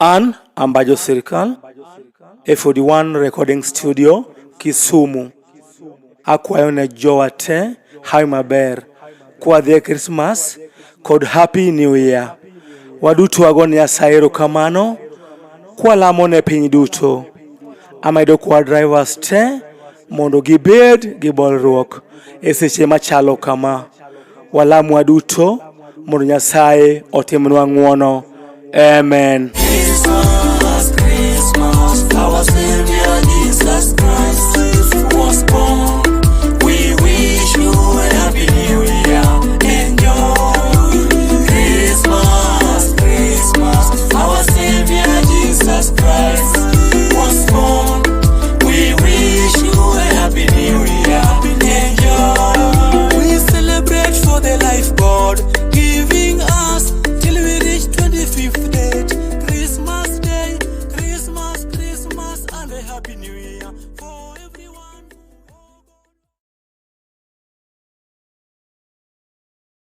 An Ambajo Sirkal, A41 Recording Studio, Kisumu. Akwayo ne jowa te, hai maber. Kwa the Christmas, kod Happy New Year. Waduto wago Nyasaye erokamano, kwa lamo ne piny duto. Amedo kwa drivers te, mondo gibed gi bolruok e seche machalo kama. Walamu waduto, mondo Nyasaye otimnwa ng'wono. Amen. Christmas, Christmas, our Savior Jesus Christ was born. We wish you a happy new year. Enjoy. Christmas, Christmas, our Savior Jesus Christ was born. We wish you a happy new year. Enjoy. We celebrate for the life God giving us till we reach 25th date. Christmas Day, Christmas, Christmas, and a happy new year.